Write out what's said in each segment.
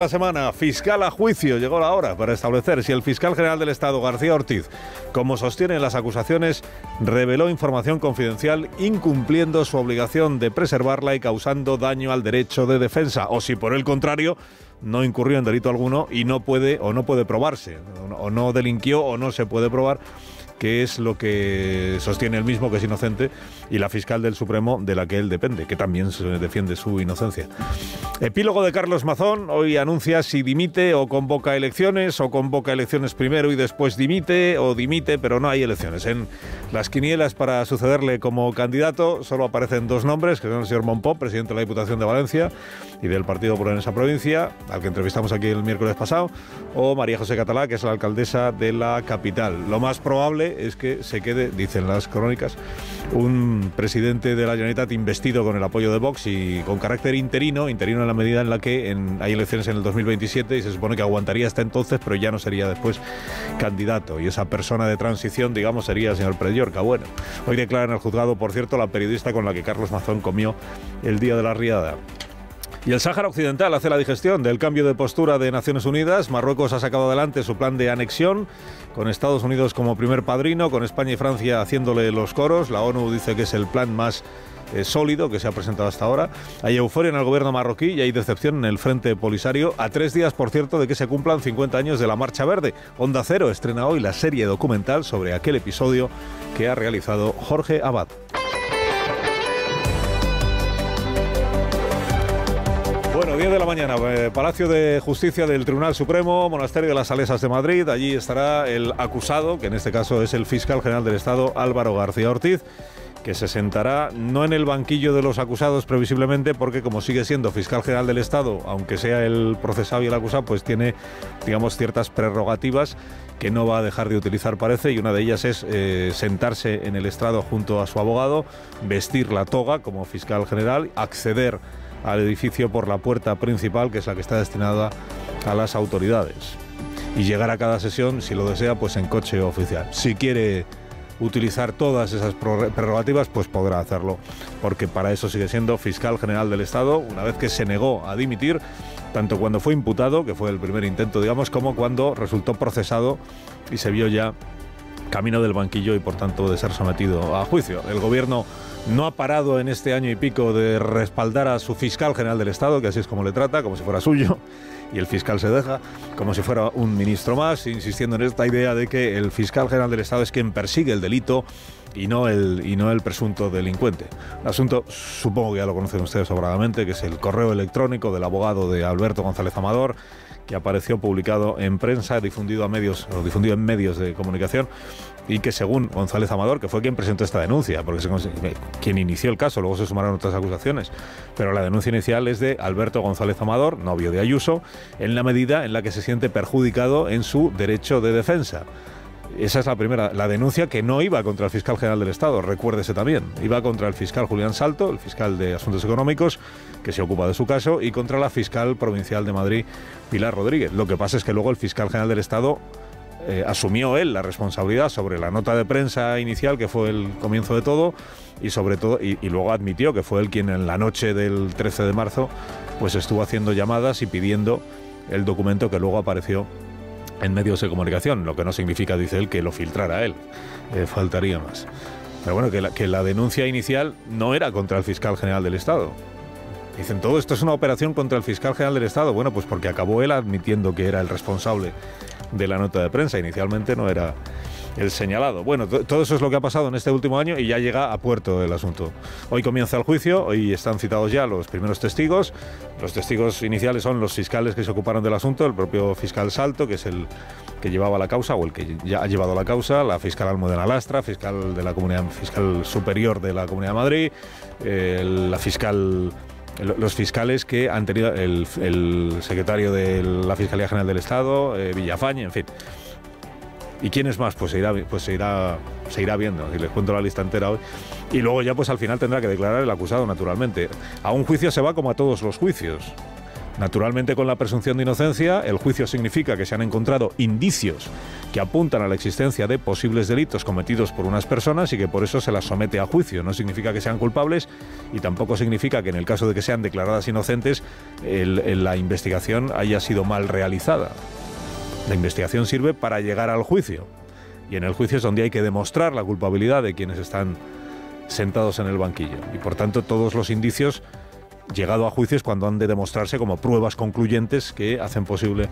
La semana, fiscal a juicio. Llegó la hora para establecer si el fiscal general del Estado, García Ortiz, como sostienen las acusaciones, reveló información confidencial incumpliendo su obligación de preservarla y causando daño al derecho de defensa, o si por el contrario no incurrió en delito alguno y no puede probarse, o no delinquió o no se puede probar, que es lo que sostiene él mismo, que es inocente, y la fiscal del Supremo, de la que él depende, que también defiende su inocencia. Epílogo de Carlos Mazón. Hoy anuncia si dimite o convoca elecciones primero y después dimite, o dimite, pero no hay elecciones. En las quinielas para sucederle como candidato solo aparecen dos nombres, que son el señor Monpó, presidente de la Diputación de Valencia y del Partido Popular en esa provincia, al que entrevistamos aquí el miércoles pasado, o María José Catalá, que es la alcaldesa de la capital. Lo más probable es que se quede, dicen las crónicas, un presidente de la Generalitat investido con el apoyo de Vox y con carácter interino en la medida en la que hay elecciones en el 2027 y se supone que aguantaría hasta entonces, pero ya no sería después candidato. Y esa persona de transición, digamos, sería el señor Pellorca. Bueno, hoy declara en el juzgado, por cierto, la periodista con la que Carlos Mazón comió el día de la riada. Y el Sáhara Occidental hace la digestión del cambio de postura de Naciones Unidas. Marruecos ha sacado adelante su plan de anexión, con Estados Unidos como primer padrino, con España y Francia haciéndole los coros. La ONU dice que es el plan más sólido que se ha presentado hasta ahora. Hay euforia en el gobierno marroquí y hay decepción en el Frente Polisario, a 3 días, por cierto, de que se cumplan 50 años de la Marcha Verde. Onda Cero estrena hoy la serie documental sobre aquel episodio que ha realizado Jorge Abad. Bueno, 10 de la mañana, Palacio de Justicia del Tribunal Supremo, Monasterio de las Salesas de Madrid. Allí estará el acusado, que en este caso es el fiscal general del Estado, Álvaro García Ortiz, que se sentará no en el banquillo de los acusados previsiblemente, porque como sigue siendo fiscal general del Estado, aunque sea el procesado y el acusado, pues tiene, digamos, ciertas prerrogativas que no va a dejar de utilizar, parece, y una de ellas es sentarse en el estrado junto a su abogado, vestir la toga como fiscal general, acceder al edificio por la puerta principal, que es la que está destinada a las autoridades, y llegar a cada sesión, si lo desea, pues en coche oficial. Si quiere utilizar todas esas prerrogativas, pues podrá hacerlo, porque para eso sigue siendo fiscal general del Estado, una vez que se negó a dimitir, tanto cuando fue imputado, que fue el primer intento, digamos, como cuando resultó procesado y se vio ya camino del banquillo y por tanto de ser sometido a juicio. El gobierno no ha parado en este año y pico de respaldar a su fiscal general del Estado, que así es como le trata, como si fuera suyo, y el fiscal se deja como si fuera un ministro más, insistiendo en esta idea de que el fiscal general del Estado es quien persigue el delito y no el presunto delincuente. El asunto, supongo que ya lo conocen ustedes sobradamente, que es el correo electrónico del abogado de Alberto González Amador, que apareció publicado en prensa, difundido en medios de comunicación, y que según González Amador, que fue quien presentó esta denuncia, porque quien inició el caso, luego se sumaron otras acusaciones, pero la denuncia inicial es de Alberto González Amador, novio de Ayuso, en la medida en la que se siente perjudicado en su derecho de defensa. Esa es la primera, la denuncia, que no iba contra el fiscal general del Estado, recuérdese también, iba contra el fiscal Julián Salto, el fiscal de Asuntos Económicos, que se ocupa de su caso, y contra la fiscal provincial de Madrid, Pilar Rodríguez. Lo que pasa es que luego el fiscal general del Estado asumió él la responsabilidad sobre la nota de prensa inicial, que fue el comienzo de todo, y sobre todo, y luego admitió que fue él quien en la noche del 13 de marzo pues estuvo haciendo llamadas y pidiendo el documento que luego apareció en medios de comunicación, lo que no significa, dice él, que lo filtrara él, faltaría más. Pero bueno, que la denuncia inicial no era contra el fiscal general del Estado. Dicen, todo esto es una operación contra el fiscal general del Estado. Bueno, pues porque acabó él admitiendo que era el responsable de la nota de prensa. Inicialmente no era el señalado. Bueno, todo eso es lo que ha pasado en este último año y ya llega a puerto el asunto. Hoy comienza el juicio, hoy están citados ya los primeros testigos. Los testigos iniciales son los fiscales que se ocuparon del asunto, el propio fiscal Salto, que es el que llevaba la causa, o el que ya ha llevado la causa, la fiscal Almudena Lastra, fiscal superior de la Comunidad de Madrid, los fiscales que han tenido el secretario de la Fiscalía General del Estado, Villafañe, en fin. ¿Y quiénes más? Pues se irá viendo. Y les cuento la lista entera hoy. Y luego ya pues al final tendrá que declarar el acusado, naturalmente. A un juicio se va como a todos los juicios. Naturalmente, con la presunción de inocencia, el juicio significa que se han encontrado indicios que apuntan a la existencia de posibles delitos cometidos por unas personas y que por eso se las somete a juicio. No significa que sean culpables y tampoco significa que en el caso de que sean declaradas inocentes, la investigación haya sido mal realizada. La investigación sirve para llegar al juicio. Y en el juicio es donde hay que demostrar la culpabilidad de quienes están sentados en el banquillo. Y por tanto, todos los indicios, llegado a juicios, cuando han de demostrarse como pruebas concluyentes que hacen posible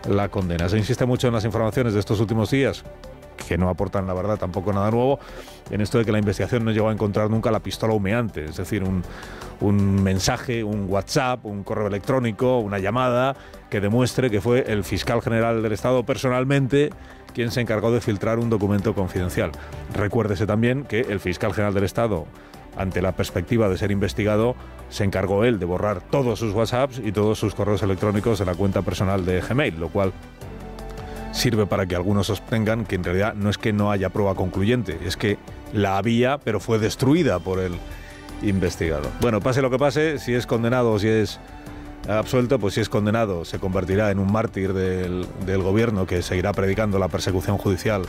la condena. Se insiste mucho en las informaciones de estos últimos días, que no aportan, la verdad, tampoco nada nuevo, en esto de que la investigación no llegó a encontrar nunca la pistola humeante, es decir, un mensaje, un WhatsApp, un correo electrónico, una llamada que demuestre que fue el fiscal general del Estado personalmente quien se encargó de filtrar un documento confidencial. Recuérdese también que el fiscal general del Estado, ante la perspectiva de ser investigado, se encargó él de borrar todos sus WhatsApps y todos sus correos electrónicos de la cuenta personal de Gmail, lo cual sirve para que algunos sostengan que en realidad no es que no haya prueba concluyente, es que la había, pero fue destruida por el investigado. Bueno, pase lo que pase, si es condenado o si es absuelto, pues si es condenado se convertirá en un mártir del gobierno que seguirá predicando la persecución judicial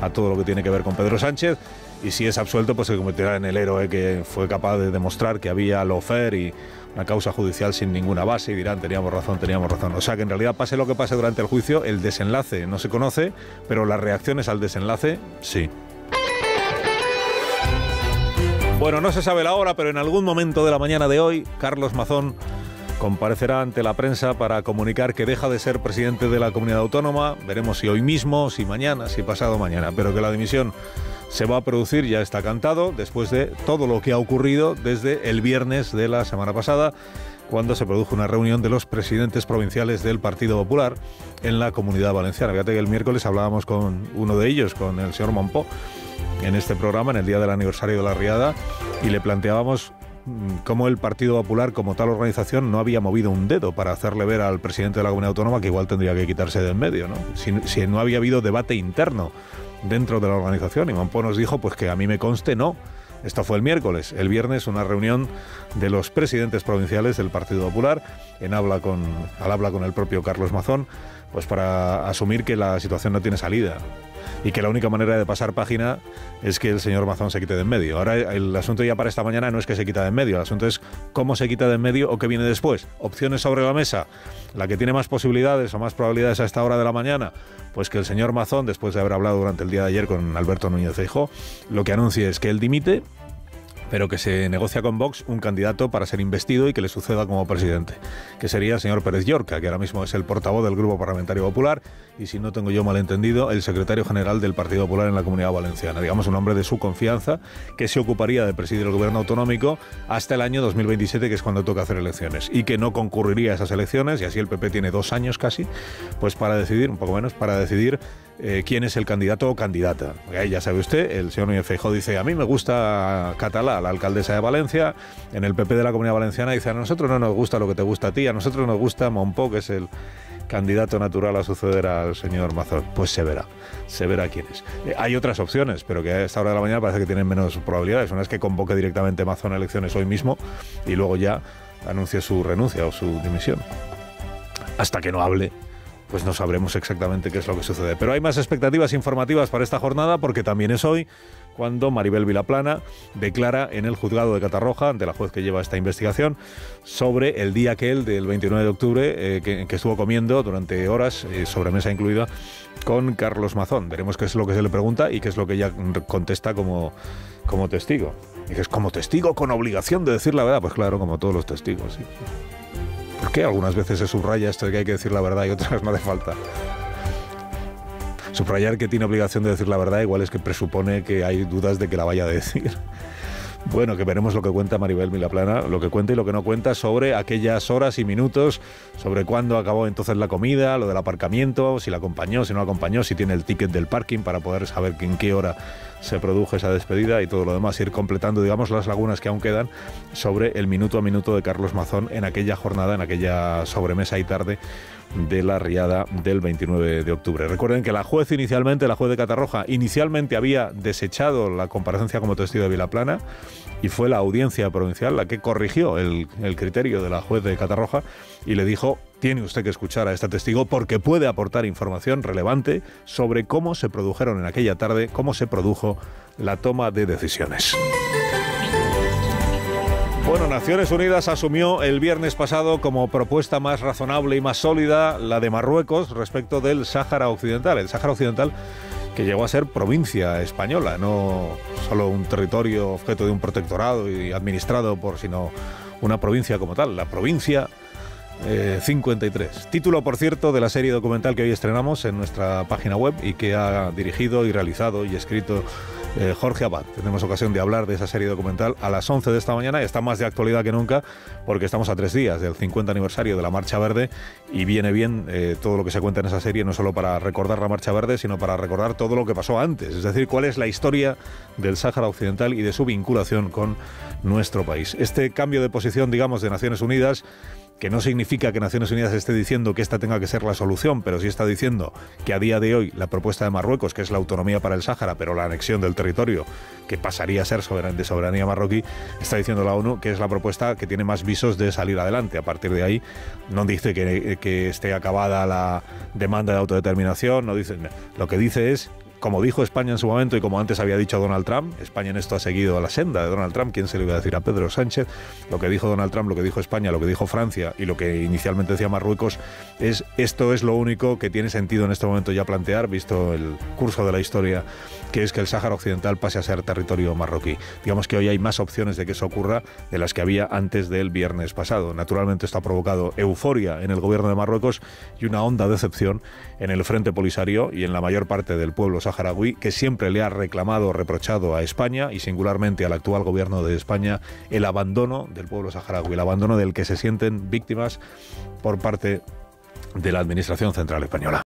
a todo lo que tiene que ver con Pedro Sánchez, y si es absuelto pues se convertirá en el héroe que fue capaz de demostrar que había lawfare y una causa judicial sin ninguna base, y dirán teníamos razón. O sea que en realidad, pase lo que pase durante el juicio, el desenlace no se conoce, pero las reacciones al desenlace sí. Bueno, no se sabe la hora, pero en algún momento de la mañana de hoy, Carlos Mazón comparecerá ante la prensa para comunicar que deja de ser presidente de la comunidad autónoma. Veremos si hoy mismo, si mañana, si pasado mañana, pero que la dimisión se va a producir, ya está cantado, después de todo lo que ha ocurrido desde el viernes de la semana pasada, cuando se produjo una reunión de los presidentes provinciales del Partido Popular en la Comunidad Valenciana. Fíjate que el miércoles hablábamos con uno de ellos, con el señor Mompó, en este programa, en el día del aniversario de la Riada, y le planteábamos cómo el Partido Popular, como tal organización, no había movido un dedo para hacerle ver al presidente de la Comunidad Autónoma que igual tendría que quitarse de en medio, ¿no? Si no había habido debate interno dentro de la organización. Y Mompó nos dijo pues que a mí me conste no. Esto fue el miércoles. El viernes, una reunión de los presidentes provinciales del Partido Popular al habla con el propio Carlos Mazón, pues para asumir que la situación no tiene salida y que la única manera de pasar página es que el señor Mazón se quite de en medio. Ahora el asunto ya para esta mañana no es que se quita de en medio, el asunto es cómo se quita de en medio o qué viene después. Opciones sobre la mesa. La que tiene más posibilidades o más probabilidades a esta hora de la mañana, pues que el señor Mazón, después de haber hablado durante el día de ayer con Alberto Núñez Feijóo, lo que anuncie es que él dimite, pero que se negocia con Vox un candidato para ser investido y que le suceda como presidente, que sería el señor Pérez Llorca, que ahora mismo es el portavoz del Grupo Parlamentario Popular y, si no tengo yo malentendido, el secretario general del Partido Popular en la Comunidad Valenciana. Digamos, un hombre de su confianza que se ocuparía de presidir el gobierno autonómico hasta el año 2027, que es cuando toca hacer elecciones, y que no concurriría a esas elecciones, y así el PP tiene 2 años casi, pues para decidir, un poco menos, para decidir quién es el candidato o candidata. Ya sabe usted, el señor Núñez Feijóo dice, a mí me gusta Catalá, la alcaldesa de Valencia. En el PP de la Comunidad Valenciana dice, a nosotros no nos gusta lo que te gusta a ti, a nosotros nos gusta Mompó, que es el candidato natural a suceder al señor Mazón. Pues se verá quién es. Hay otras opciones, pero que a esta hora de la mañana parece que tienen menos probabilidades. Una es que convoque directamente Mazón a elecciones hoy mismo y luego ya anuncie su renuncia o su dimisión. Hasta que no hable, pues no sabremos exactamente qué es lo que sucede. Pero hay más expectativas informativas para esta jornada, porque también es hoy cuando Maribel Vilaplana declara en el juzgado de Catarroja, ante la juez que lleva esta investigación, sobre el día aquel del 29 de octubre que estuvo comiendo durante horas, sobremesa incluida, con Carlos Mazón. Veremos qué es lo que se le pregunta y qué es lo que ella contesta como testigo. Y que es como testigo con obligación de decir la verdad. Pues claro, como todos los testigos, sí. ¿Por qué algunas veces se subraya esto de que hay que decir la verdad y otras no hace falta? Subrayar que tiene obligación de decir la verdad igual es que presupone que hay dudas de que la vaya a decir. Bueno, que veremos lo que cuenta Maribel Vilaplana, lo que cuenta y lo que no cuenta sobre aquellas horas y minutos, sobre cuándo acabó entonces la comida, lo del aparcamiento, si la acompañó, si no la acompañó, si tiene el ticket del parking para poder saber en qué hora se produjo esa despedida y todo lo demás, ir completando, digamos, las lagunas que aún quedan sobre el minuto a minuto de Carlos Mazón en aquella jornada, en aquella sobremesa y tarde de la riada del 29 de octubre. Recuerden que la juez de Catarroja, inicialmente había desechado la comparecencia como testigo de Vilaplana, y fue la audiencia provincial la que corrigió el criterio de la juez de Catarroja y le dijo: tiene usted que escuchar a este testigo porque puede aportar información relevante sobre cómo se produjeron en aquella tarde, cómo se produjo la toma de decisiones. Bueno, Naciones Unidas asumió el viernes pasado como propuesta más razonable y más sólida la de Marruecos respecto del Sáhara Occidental. El Sáhara Occidental, que llegó a ser provincia española, no solo un territorio objeto de un protectorado y administrado por, sino una provincia como tal, la provincia 53. Título, por cierto, de la serie documental que hoy estrenamos en nuestra página web y que ha dirigido y realizado y escrito Jorge Abad. Tenemos ocasión de hablar de esa serie documental a las 11 de esta mañana. Está más de actualidad que nunca porque estamos a 3 días del 50 aniversario de la Marcha Verde y viene bien todo lo que se cuenta en esa serie, no solo para recordar la Marcha Verde, sino para recordar todo lo que pasó antes, es decir, cuál es la historia del Sáhara Occidental y de su vinculación con nuestro país. Este cambio de posición, digamos, de Naciones Unidas, que no significa que Naciones Unidas esté diciendo que esta tenga que ser la solución, pero sí está diciendo que a día de hoy la propuesta de Marruecos, que es la autonomía para el Sáhara, pero la anexión del territorio, que pasaría a ser de soberanía marroquí, está diciendo la ONU que es la propuesta que tiene más visos de salir adelante. A partir de ahí, no dice que esté acabada la demanda de autodeterminación, no dice, lo que dice es, como dijo España en su momento y como antes había dicho Donald Trump, España en esto ha seguido a la senda de Donald Trump. ¿Quién se le iba a decir a Pedro Sánchez? Lo que dijo Donald Trump, lo que dijo España, lo que dijo Francia y lo que inicialmente decía Marruecos es: esto es lo único que tiene sentido en este momento ya plantear, visto el curso de la historia, que es que el Sáhara Occidental pase a ser territorio marroquí. Digamos que hoy hay más opciones de que eso ocurra de las que había antes del viernes pasado. Naturalmente esto ha provocado euforia en el gobierno de Marruecos y una honda decepción en el Frente Polisario y en la mayor parte del pueblo saharaui, que siempre le ha reclamado, reprochado a España y singularmente al actual gobierno de España el abandono del pueblo saharaui, el abandono del que se sienten víctimas por parte de la Administración Central Española.